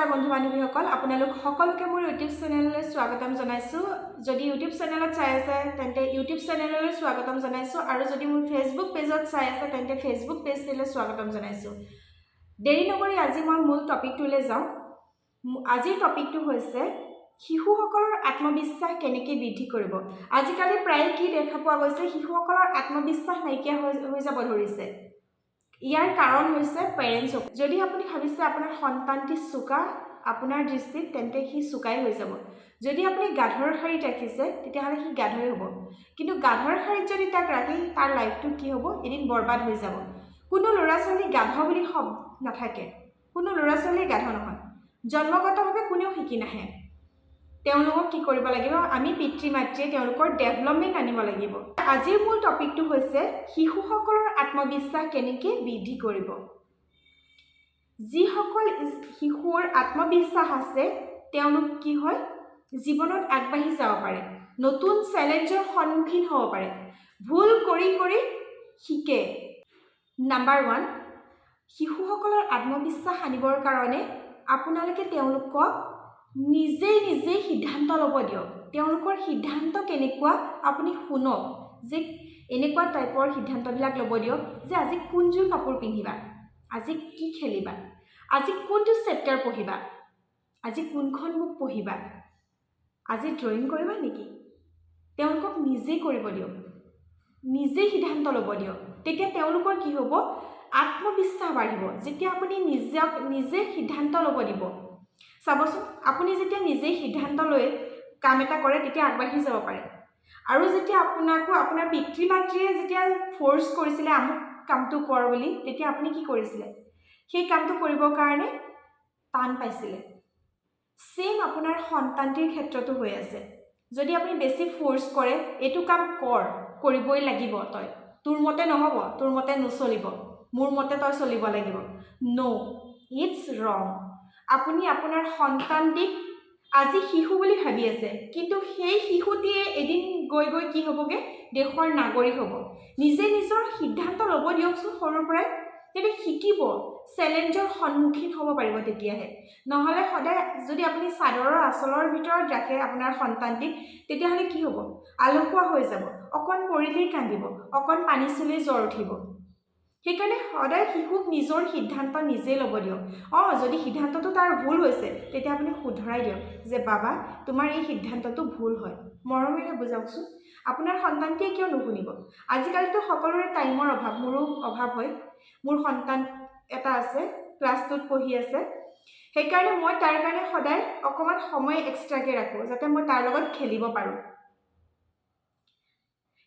নমস্কাৰ বন্ধু বান্ধৱীসকল আপোনালোক সকলোকে মোৰ ইউটিউব চেনেললৈ স্বাগতম জনাইছোঁ যদি ইউটিউব চেনেলত চাই আছে তেন্তে ইউটিউব চেনেললৈ স্বাগতম জনাইছোঁ আৰু যদি মোৰ ফেচবুক পেজত চাই আছে তেন্তে ফেচবুক পেজলৈ স্বাগতম জনাইছোঁ দেৰি নকৰি আজি মই মূল টপিকটোলৈ যাওঁ আজিৰ টপিকটো হৈছে শিশুসকলৰ আত্মবিশ্বাস কেনেকৈ বৃদ্ধি কৰিব আজিকালি প্ৰায় কি দেখা পোৱা গৈছে শিশুসকলৰ আত্মবিশ্বাস নাইকিয়া হৈ যাব ধৰিছে ইয়াৰ কাৰণ হৈছে পেৰেণ্টছ যদি আপুনি ভাবিছে আপোনাৰ সন্তানটি চোকা আপোনাৰ দৃষ্টিত তেন্তে সি চোকাই হৈ যাব যদি আপুনি গাধৰ শাৰীত ৰাখিছে তেতিয়াহ'লে সি গাধই হ'ব কিন্তু গাধৰ শাৰীত যদি তাক ৰাখি তাৰ লাইফটো কি হ'ব এদিন বৰবাদ হৈ যাব কোনো ল'ৰা ছোৱালী গাধ বুলি নাথাকে কোনো ল'ৰা ছোৱালী গাধ নহয় জন্মগতভাৱে কোনেও শিকি নাহে তেওঁলোকক কি কৰিব লাগিব আমি পিতৃ মাতৃয়ে তেওঁলোকৰ ডেভেলপমেণ্ট আনিব লাগিব আজিৰ মূল টপিকটো হৈছে শিশুসকলৰ আত্মবিশ্বাস কেনেকৈ বৃদ্ধি কৰিব যিসকল শিশুৰ আত্মবিশ্বাস আছে তেওঁলোক কি হয় জীৱনত আগবাঢ়ি যাব পাৰে নতুন চেলেঞ্জৰ সন্মুখীন হ'ব পাৰে ভুল কৰি কৰি শিকে নাম্বাৰ 1 শিশুসকলৰ আত্মবিশ্বাস আনিবৰ কাৰণে আপোনালোকে তেওঁলোকক নিজেই সিদ্ধান্ত ল'ব দিয়ক তেওঁলোকৰ সিদ্ধান্ত কেনেকুৱা আপুনি শুনক যে এনেকুৱা টাইপৰ সিদ্ধান্তবিলাক ল'ব দিয়ক যে আজি কোনযোৰ কাপোৰ পিন্ধিবা আজি কি খেলিবা আজি কোনটো চেপ্টাৰ পঢ়িবা আজি কোনখন বুক পঢ়িবা আজি ড্ৰয়িং কৰিবা নেকি তেওঁলোকক নিজেই কৰিব দিয়ক নিজেই সিদ্ধান্ত ল'ব দিয়ক তেতিয়া তেওঁলোকৰ কি হ'ব আত্মবিশ্বাস বাঢ়িব যেতিয়া আপুনি নিজে সিদ্ধান্ত ল'ব দিব চাবচোন আপুনি যেতিয়া নিজেই সিদ্ধান্ত লৈ কাম এটা কৰে তেতিয়া আগবাঢ়ি যাব পাৰে আৰু যেতিয়া আপোনাকো আপোনাৰ পিতৃ মাতৃয়ে যেতিয়া ফ'ৰ্চ কৰিছিলে আমুক কামটো কৰ বুলি তেতিয়া আপুনি কি কৰিছিলে সেই কামটো কৰিবৰ কাৰণে টান পাইছিলে সেম আপোনাৰ সন্তানটিৰ ক্ষেত্ৰতো হৈ আছে যদি আপুনি বেছি ফ'ৰ্চ কৰে এইটো কাম কৰিবই লাগিব তই তোৰ মতে নহ'ব তোৰ মতে নচলিব মোৰ মতে তই চলিব লাগিব নো ইটছ ৰং আপুনি আপোনাৰ সন্তানটিক আজি শিশু বুলি ভাবি আছে কিন্তু সেই শিশুটিয়ে এদিন গৈ কি হ'বগে দেশৰ নাগৰিক হ'ব নিজে নিজৰ সিদ্ধান্ত ল'ব দিয়কচোন সৰুৰ পৰাই তেতিয়া শিকিব চেলেঞ্জৰ সন্মুখীন হ'ব পাৰিব তেতিয়াহে নহ'লে সদায় যদি আপুনি চাদৰৰ আঁচলৰ ভিতৰত ৰাখে আপোনাৰ সন্তানটিক তেতিয়াহ'লে কি হ'ব আলসুৱা হৈ যাব অকণ পৰিলেই কান্দিব অকণ পানী চুলেই জ্বৰ উঠিব সেইকাৰণে সদায় শিশুক নিজৰ সিদ্ধান্ত নিজেই ল'ব দিয়ক যদি সিদ্ধান্তটো তাৰ ভুল হৈছে তেতিয়া আপুনি শুধৰাই দিয়ক যে বাবা তোমাৰ এই সিদ্ধান্তটো ভুল হয় মৰমেৰে বুজাওকচোন আপোনাৰ সন্তানটিয়ে কিয় নুশুনিব আজিকালিতো সকলোৰে টাইমৰ অভাৱ মোৰো অভাৱ হয় মোৰ সন্তান এটা আছে ক্লাছ 2ত পঢ়ি আছে সেইকাৰণে মই তাৰ কাৰণে সদায় অকণমান সময় এক্সট্ৰাকৈ ৰাখোঁ যাতে মই তাৰ লগত খেলিব পাৰোঁ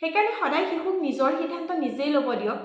সেইকাৰণে সদায় শিশুক নিজৰ সিদ্ধান্ত নিজেই ল'ব দিয়ক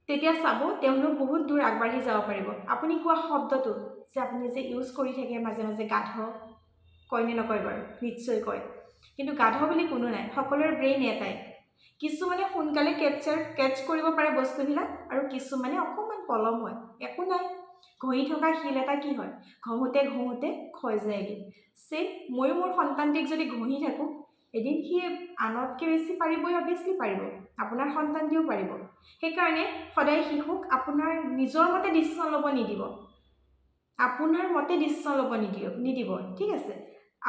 তেতিয়া চাব তেওঁলোক বহুত দূৰ আগবাঢ়ি যাব পাৰিব আপুনি কোৱা শব্দটো যে আপুনি যে ইউজ কৰি থাকে মাজে মাজে গাধ কয়নে নকয় বাৰু নিশ্চয় কয় কিন্তু গাধ বুলি কোনো নাই সকলোৰে ব্ৰেইন এটাই কিছুমানে সোনকালে কেটচ কৰিব পাৰে বস্তুবিলাক আৰু কিছুমানে অকণমান পলম হয় একো নাই ঘঁহি থকা শিল এটা কি হয় ঘঁহোতে ক্ষয় যায়গৈ ময়ো মোৰ সন্তানটিক যদি ঘঁহি থাকোঁ এদিন সি আনতকৈ বেছি পাৰিবই অভিয়াছলি পাৰিব আপোনাৰ সন্তানটিও পাৰিব সেইকাৰণে সদায় শিশুক আপোনাৰ নিজৰ মতে ডিচিশ্যন ল'ব নিদিব আপোনাৰ মতে ডিচিশ্যন ল'ব নিদিব ঠিক আছে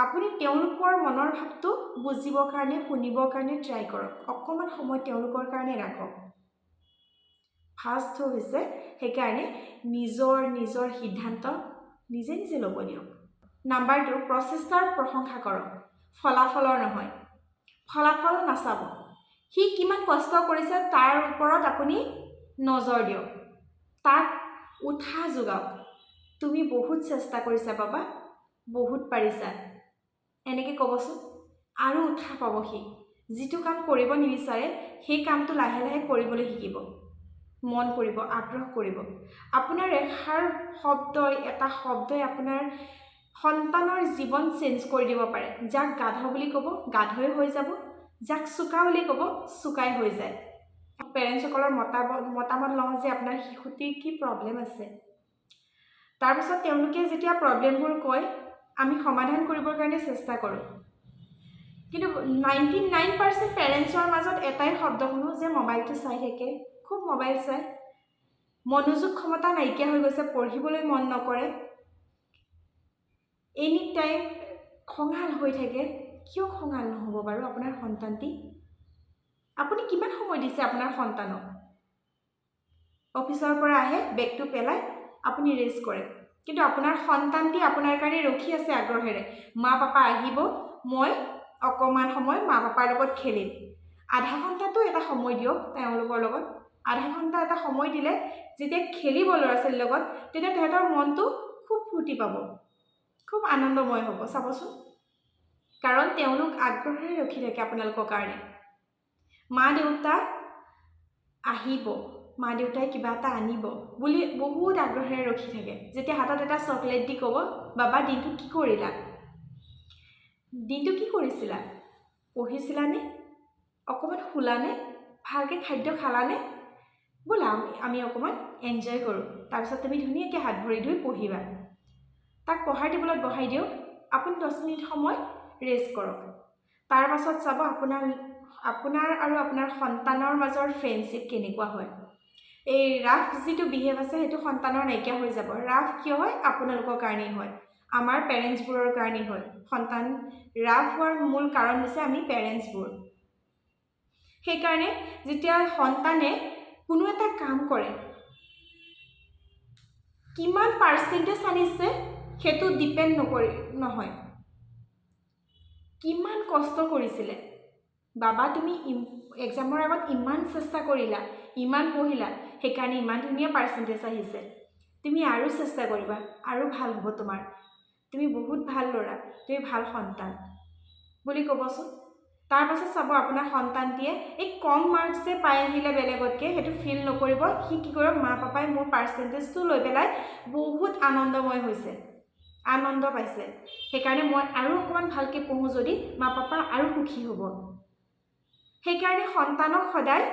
আপুনি তেওঁলোকৰ মনৰ ভাৱটো বুজিবৰ কাৰণে শুনিবৰ কাৰণে ট্ৰাই কৰক অকণমান সময় তেওঁলোকৰ কাৰণে ৰাখক ফাৰ্ষ্ট হৈছে সেইকাৰণে নিজৰ সিদ্ধান্ত নিজে ল'ব দিয়ক নাম্বাৰ 2 প্ৰচেষ্টাৰ প্ৰশংসা কৰক ফলাফলৰ নহয় ফলাফল নাচাব সি কিমান কষ্ট কৰিছে তাৰ ওপৰত আপুনি নজৰ দিয়ক তাক উৎসাহ যোগাওক তুমি বহুত চেষ্টা কৰিছা বাবা বহুত পাৰিছা এনেকৈ ক'বচোন আৰু উৎসাহ পাব সি যিটো কাম কৰিব নিবিচাৰে সেই কামটো লাহে লাহে কৰিবলৈ শিকিব মন কৰিব আগ্ৰহ কৰিব আপোনাৰ এটা শব্দই আপোনাৰ সন্তানৰ জীৱন চেঞ্জ কৰি দিব পাৰে যাক গাধ বুলি ক'ব গাধই হৈ যাব যাক চোকা বুলি ক'ব চোকাই হৈ যায় পেৰেণ্টছসকলৰ মতামত লওঁ যে আপোনাৰ শিশুটিৰ কি প্ৰব্লেম আছে তাৰপিছত তেওঁলোকে যেতিয়া প্ৰব্লেমবোৰ কয় আমি সমাধান কৰিবৰ কাৰণে চেষ্টা কৰোঁ কিন্তু 99% পেৰেণ্টছৰ মাজত এটাই শব্দ শুনো যে মোবাইলটো চাই থাকে খুব মোবাইল চাই মনোযোগ ক্ষমতা নাইকিয়া হৈ গৈছে পঢ়িবলৈ মন নকৰে টাইম খঙাল হৈ থাকে। কিয় খঙাল নহ'ব বাৰু আপোনাৰ সন্তানটি? আপুনি কিমান সময় দিছে আপোনাৰ সন্তানক? অফিচৰ পৰা আহে, বেগটো পেলাই আপুনি ৰেষ্ট কৰে, কিন্তু আপোনাৰ সন্তানটি আপোনাৰ কাৰণে ৰখি আছে আগ্ৰহেৰে। মা পাপা আহিব, মই অকণমান সময় মা পাপাৰ লগত খেলিম। আধা ঘণ্টাটো এটা সময় দিয়ক তেওঁলোকৰ লগত। আধা ঘণ্টা এটা সময় দিলে যেতিয়া খেলিব ল'ৰা ছোৱালীৰ লগত, তেতিয়া তেহেঁতৰ মনটো খুব ফূৰ্তি পাব, খুব আনন্দময় হ'ব চাবচোন। কাৰণ তেওঁলোক আগ্ৰহেৰে ৰখি থাকে আপোনালোকৰ কাৰণে। মা দেউতা আহিব, মা দেউতাই কিবা এটা আনিব বুলি বহুত আগ্ৰহেৰে ৰখি থাকে। যেতিয়া হাতত এটা চকলেট দি ক'ব, বাবা দিনটো কি কৰিলা? দিনটো কি কৰিছিলা? পঢ়িছিলানে? অকণমান শুলানে? ভালকৈ খাদ্য খালানে? ব'লা আমি অকণমান এনজয় কৰোঁ। তাৰপিছত তুমি ধুনীয়াকৈ হাত ভৰি ধুই পঢ়িবা। তাক পঢ়াৰ টেবুলত বহাই দিয়ক। আপুনি 10 মিনিট সময় ৰেষ্ট কৰক। তাৰ পাছত চাব আপোনাৰ আৰু আপোনাৰ সন্তানৰ মাজৰ ফ্ৰেণ্ডশ্বিপ কেনেকুৱা হয়। এই ৰাফ যিটো বিহেভ আছে সেইটো সন্তানৰ নাইকিয়া হৈ যাব। ৰাফ কিয় হয়? আপোনালোকৰ কাৰণেই হয়, আমাৰ পেৰেণ্টছবোৰৰ কাৰণেই হয়। সন্তান ৰাফ হোৱাৰ মূল কাৰণ হৈছে আমি পেৰেণ্টছবোৰ। সেইকাৰণে যেতিয়া সন্তানে কোনো এটা কাম কৰে, কিমান পাৰ্চেণ্টেজ আনিছে সেইটো ডিপেণ্ড নহয়। কিমান কষ্ট কৰিছিলে? বাবা তুমি এক্সামৰ আগত ইমান চেষ্টা কৰিলা, ইমান পঢ়িলা, সেইকাৰণে ইমান ধুনীয়া পাৰ্চেণ্টেজ আহিছে। তুমি আৰু চেষ্টা কৰিবা, আৰু ভাল হ'ব তোমাৰ। তুমি বহুত ভাল ল'ৰা, তুমি ভাল সন্তান বুলি ক'বচোন। তাৰপাছত চাব আপোনাৰ সন্তানটিয়ে এই কম মাৰ্কছ যে পাই আহিলে বেলেগতকৈ সেইটো ফিল নকৰিব। সি কি কৰিব? মা পাপাই মোৰ পাৰ্চেণ্টেজটো লৈ পেলাই বহুত আনন্দময় হৈছে, আনন্দ পাইছে, সেইকাৰণে মই আৰু অকণমান ভালকৈ পঢ়োঁ যদি মা পাপা আৰু সুখী হ'ব। সেইকাৰণে সন্তানক সদায়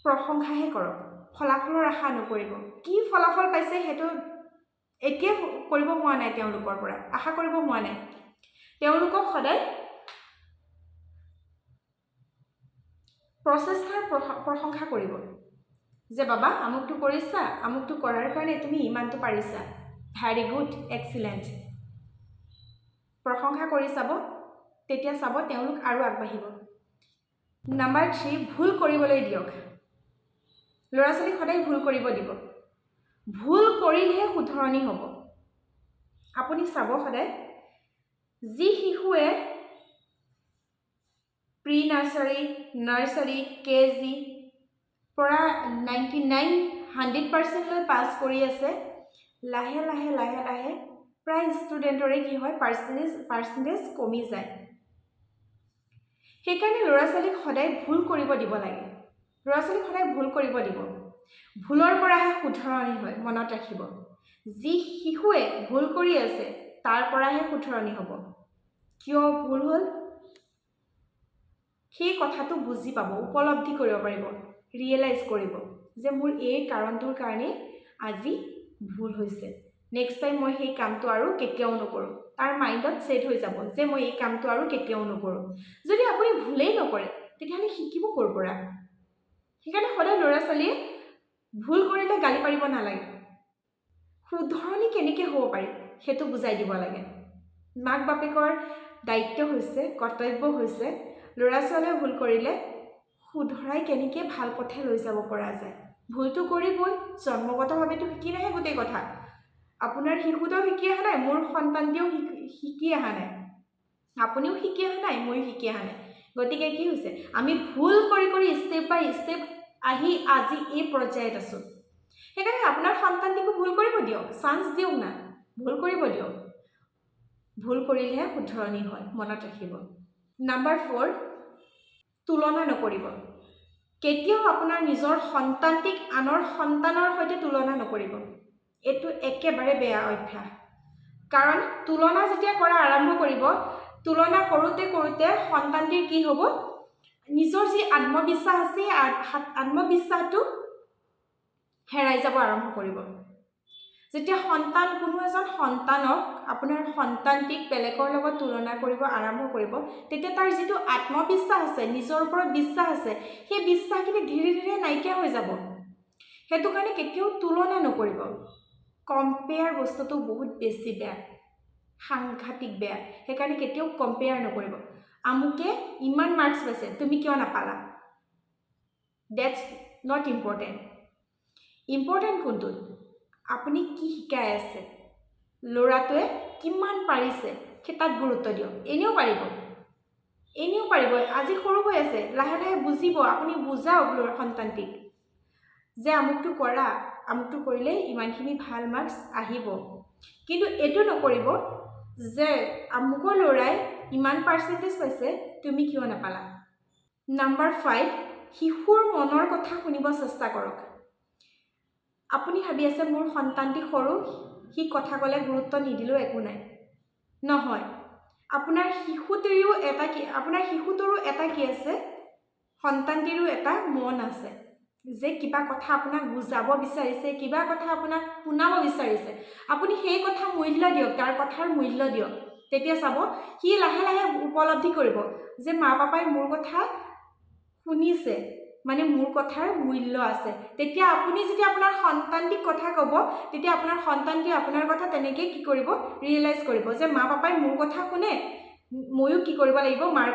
প্ৰশংসাহে কৰক, ফলাফলৰ আশা নকৰিব। কি ফলাফল পাইছে সেইটো এতিয়া কৰিব হোৱা নাই, তেওঁলোকৰ পৰা আশা কৰিব হোৱা নাই। তেওঁলোকক সদায় প্ৰচেষ্টাৰ প্ৰশংসা কৰিব যে বাবা আমুকটো কৰিছা, আমুকটো কৰাৰ কাৰণে তুমি ইমানটো পাৰিছা, ভেৰি গুড, এক্সিলেণ্ট। প্ৰশংসা কৰি চাব, তেতিয়া চাব তেওঁলোক আৰু আগবাঢ়িব। নাম্বাৰ 3, ভুল কৰিবলৈ দিয়ক। ল'ৰা ছোৱালীক সদায় ভুল কৰিব দিব। ভুল কৰিলেহে শুধৰণি হ'ব। আপুনি চাব সদায় যি শিশুৱে প্ৰি নাৰ্চাৰী, নাৰ্চাৰী, KG পৰা 99-100% পাছ কৰি আছে, লাহে লাহে লাহে লাহে প্ৰায় ষ্টুডেণ্টৰে কি হয়? পাৰ্চেণ্টেজ কমি যায়। সেইকাৰণে ল'ৰা ছোৱালীক সদায় ভুল কৰিব দিব লাগে। ল'ৰা ছোৱালীক সদায় ভুল কৰিব দিব। ভুলৰ পৰাহে শুধৰণি হয়, মনত ৰাখিব। যি শিশুৱে ভুল কৰি আছে তাৰ পৰাহে শুধৰণি হ'ব। কিয় ভুল হ'ল সেই কথাটো বুজি পাব, উপলব্ধি কৰিব পাৰিব, ৰিয়েলাইজ কৰিব যে মোৰ এই কাৰণটোৰ কাৰণে আজি ভুল হৈছে। নেক্সট টাইম মই সেই কামটো আৰু কেতিয়াও নকৰোঁ। তাৰ মাইণ্ডত ছেট হৈ যাব যে মই এই কামটো আৰু কেতিয়াও নকৰোঁ। যদি আপুনি ভুলেই নকৰে তেতিয়াহ'লে শিকিব ক'ৰ পৰা? সেইকাৰণে সদায় ল'ৰা ছোৱালীয়ে ভুল কৰিলে গালি পাৰিব নালাগে, শুধৰণি কেনেকৈ হ'ব পাৰি সেইটো বুজাই দিব লাগে। মাক বাপেকৰ দায়িত্ব হৈছে, কৰ্তব্য হৈছে ল'ৰা ছোৱালীয়ে ভুল কৰিলে শুধৰাই কেনেকৈ ভাল পথে লৈ যাব পৰা যায়। ভুলটো কৰিবই, জন্মগতভাৱেতো শিকি নাহে গোটেই কথা। আপোনাৰ শিশুটোও শিকি অহা নাই, মোৰ সন্তানটিও শিকি অহা নাই, আপুনিও শিকি অহা নাই, ময়ো শিকি অহা নাই। গতিকে কি হৈছে? আমি ভুল কৰি কৰি ষ্টেপ বাই ষ্টেপ আহি আজি এই পৰ্যায়ত আছোঁ। সেইকাৰণে আপোনাৰ সন্তানটিকো ভুল কৰিব দিয়ক, চান্স দিয়ক না, ভুল কৰিব দিয়ক। ভুল কৰিলেহে শুধৰণি হয়, মনত ৰাখিব। নাম্বাৰ 4, তুলনা নকৰিব। কেতিয়াও আপোনাৰ নিজৰ সন্তানটিক আনৰ সন্তানৰ সৈতে তুলনা নকৰিব। এইটো একেবাৰে বেয়া অভ্যাস। কাৰণ তুলনা যেতিয়া কৰা আৰম্ভ কৰিব, তুলনা কৰোঁতে কৰোঁতে সন্তানটিৰ কি হ'ব? নিজৰ যি আত্মবিশ্বাস আছে, আত্মবিশ্বাসটো হেৰাই যাব আৰম্ভ কৰিব। যেতিয়া কোনো এজন সন্তানক, আপোনাৰ সন্তানটিক বেলেগৰ লগত তুলনা কৰিব আৰম্ভ কৰিব, তেতিয়া তাৰ যিটো আত্মবিশ্বাস আছে, নিজৰ ওপৰত বিশ্বাস আছে, সেই বিশ্বাসখিনি ধীৰে ধীৰে নাইকিয়া হৈ যাব। সেইটো কাৰণে কেতিয়াও তুলনা নকৰিব। কম্পেয়াৰ বস্তুটো বহুত বেছি বেয়া, সাংঘাতিক বেয়া। সেইকাৰণে কেতিয়াও কম্পেয়াৰ নকৰিব। আমুকে ইমান মাৰ্কছ পাইছে, তুমি কিয় নাপালা? That's not important. ইম্পৰ্টেণ্ট কোনটো? আপুনি কি শিকাই আছে, ল'ৰাটোৱে কিমান পাৰিছে সেই তাত গুৰুত্ব দিয়ক। এনেও পাৰিব, আজি সৰু হৈ আছে, লাহে লাহে বুজিব। আপুনি বুজাওক ল'ৰা সন্তানটিক যে আমুকটো কৰা, আমুকটো কৰিলে ইমানখিনি ভাল মাৰ্কছ আহিব। কিন্তু এইটো নকৰিব যে আমুকৰ ল'ৰাই ইমান পাৰ্চেণ্টেজ পাইছে, তুমি কিয় নাপালা? নাম্বাৰ 5, শিশুৰ মনৰ কথা শুনিব চেষ্টা কৰক। আপুনি ভাবি আছে মোৰ সন্তানটি সৰু, সি কথা ক'লে গুৰুত্ব নিদিলেও একো নাই। নহয়, আপোনাৰ শিশুটোৰো এটা কি আছে, সন্তানটিৰো এটা মন আছে যে কিবা কথা আপোনাক বুজাব বিচাৰিছে, কিবা কথা আপোনাক শুনাব বিচাৰিছে। আপুনি সেই কথা মূল্য দিয়ক, তাৰ কথাৰ মূল্য দিয়ক। তেতিয়া চাব সি লাহে লাহে উপলব্ধি কৰিব যে মা পাপাই মোৰ কথা শুনিছে, মানে মোৰ কথাৰ মূল্য আছে। তেতিয়া আপুনি যেতিয়া আপোনাৰ সন্তানটিক কথা ক'ব, তেতিয়া আপোনাৰ সন্তানটিয়ে আপোনাৰ কথা তেনেকৈ কি কৰিব, ৰিয়েলাইজ কৰিব যে মা পাপাই মোৰ কথা শুনে, ময়ো কি কৰিব লাগিব, মাৰ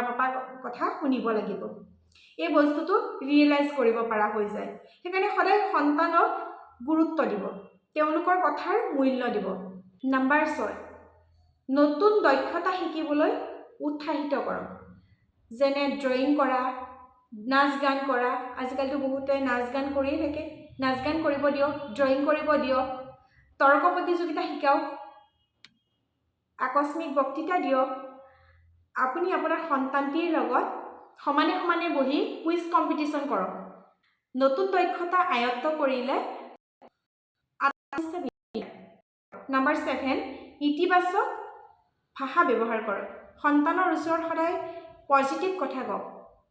পাপাৰ কথা শুনিব লাগিব। এই বস্তুটো ৰিয়েলাইজ কৰিব পৰা হৈ যায়। সেইকাৰণে সদায় সন্তানক গুৰুত্ব দিব, তেওঁলোকৰ কথাৰ মূল্য দিব। নাম্বাৰ 6, নতুন দক্ষতা শিকিবলৈ উৎসাহিত কৰক। যেনে ড্ৰয়িং কৰা, নাচ গান কৰা। আজিকালিতো বহুতে নাচ গান কৰিয়ে থাকে। নাচ গান কৰিব দিয়ক, ড্ৰয়িং কৰিব দিয়ক, তৰ্ক প্ৰতিযোগিতা শিকাওক, আকস্মিক বক্তৃতা দিয়ক। আপুনি আপোনাৰ সন্তানটিৰ লগত সমানে সমানে বহি কুইজ কম্পিটিশ্যন কৰক। নতুন দক্ষতা আয়ত্ত কৰিলে আত্মবিশ্বাস। নাম্বাৰ 7, ইতিবাচক ভাষা ব্যৱহাৰ কৰক। সন্তানৰ ওচৰত সদায় পজিটিভ কথা কওক।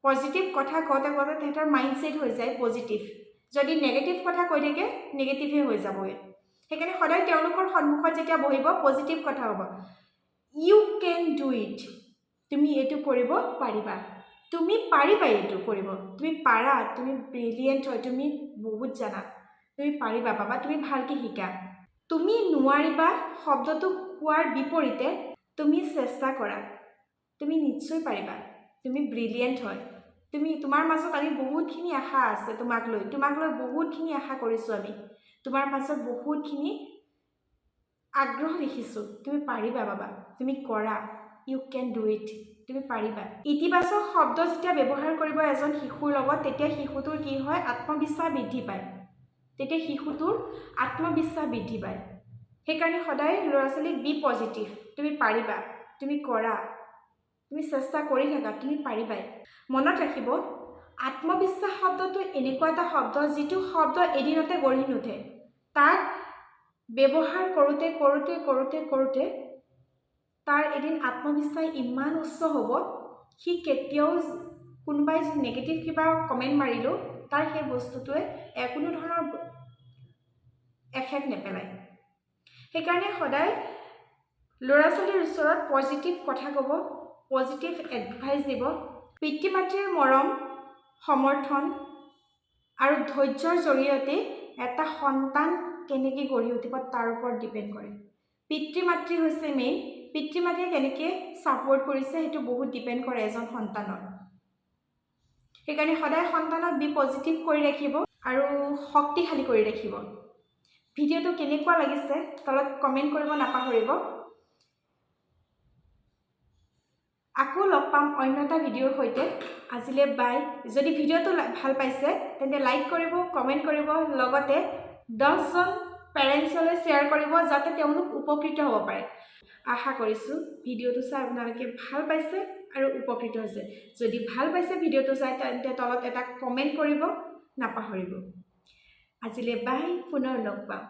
পজিটিভ কথা কওঁতে তেহেঁতৰ মাইণ্ডছেট হৈ যায় পজিটিভ। যদি নেগেটিভ কথা কৈ থাকে, নেগেটিভে হৈ যাবগৈ। সেইকাৰণে সদায় তেওঁলোকৰ সন্মুখত যেতিয়া বহিব, পজিটিভ কথা হ'ব। ইউ কেন ডু ইট, তুমি এইটো কৰিব পাৰিবা, তুমি পাৰিবা এইটো কৰিব, তুমি পাৰা, তুমি ব্ৰিলিয়েণ্ট হয়, তুমি বহুত জানা, তুমি পাৰিবা বাবা, তুমি ভালকৈ শিকা। তুমি নোৱাৰিবা শব্দটো কোৱাৰ বিপৰীতে তুমি চেষ্টা কৰা, তুমি নিশ্চয় পাৰিবা, তুমি ব্ৰিলিয়েণ্ট হয়, তোমাৰ মাজত আমি বহুতখিনি আশা আছে, তোমাক লৈ বহুতখিনি আশা কৰিছোঁ আমি, তোমাৰ মাজত বহুতখিনি আগ্ৰহ দেখিছোঁ। তুমি পাৰিবা বাবা, তুমি কৰা, ইউ কেন ডু ইট, তুমি পাৰিবা। ইতিবাচক শব্দ যেতিয়া ব্যৱহাৰ কৰিব এজন শিশুৰ লগত, তেতিয়া শিশুটোৰ কি হয়, আত্মবিশ্বাস বৃদ্ধি পায়। সেইকাৰণে সদায় ল'ৰা ছোৱালীক বি পজিটিভ, তুমি পাৰিবা, তুমি কৰা, তুমি চেষ্টা কৰি থাকা, তুমি পাৰিবাই। মনত ৰাখিব, আত্মবিশ্বাস শব্দটো এনেকুৱা এটা শব্দ যিটো শব্দ এদিনতে গঢ়ি নুঠে। তাক ব্যৱহাৰ কৰোঁতে তাৰ এদিন আত্মবিশ্বাস ইমান উচ্চ হ'ব, সি কেতিয়াও কোনোবাই নেগেটিভ কিবা কমেণ্ট মাৰিলেও তাৰ সেই বস্তুটোৱে কোনো ধৰণৰ এফেক্ট নেপেলায়। সেইকাৰণে সদায় ল'ৰা ছোৱালীৰ ওচৰত পজিটিভ কথা ক'ব, পজিটিভ এডভাইচ দিব। পিতৃ মাতৃৰ মৰম, সমৰ্থন আৰু ধৈৰ্যৰ জৰিয়তে এটা সন্তান কেনেকৈ গঢ়ি উঠিব তাৰ ওপৰত ডিপেণ্ড কৰে। পিতৃ মাতৃ হৈছে মেইন। পিতৃ মাতৃয়ে কেনেকৈ ছাপোৰ্ট কৰিছে সেইটো বহুত ডিপেণ্ড কৰে এজন সন্তানৰ। সেইকাৰণে সদায় সন্তানক বি পজিটিভ কৰি ৰাখিব আৰু শক্তিশালী কৰি ৰাখিব। ভিডিঅ'টো কেনেকুৱা লাগিছে তলত কমেণ্ট কৰিব নাপাহৰিব। আকৌ লগ পাম অন্য এটা ভিডিঅ'ৰ সৈতে। আজিলৈ বাই। যদি ভিডিঅ'টো ভাল পাইছে তেন্তে লাইক কৰিব, কমেণ্ট কৰিব, লগতে 10জন পেৰেণ্টছলৈ শ্বেয়াৰ কৰিব যাতে তেওঁলোক উপকৃত হ'ব পাৰে। আশা কৰিছোঁ ভিডিঅ'টো চাই আপোনালোকে ভাল পাইছে আৰু উপকৃত হৈছে। যদি ভাল পাইছে ভিডিঅ'টো চাই তেন্তে তলত এটা কমেণ্ট কৰিব নাপাহৰিব। আজিলৈ বাই, পুনৰ লগ পাম।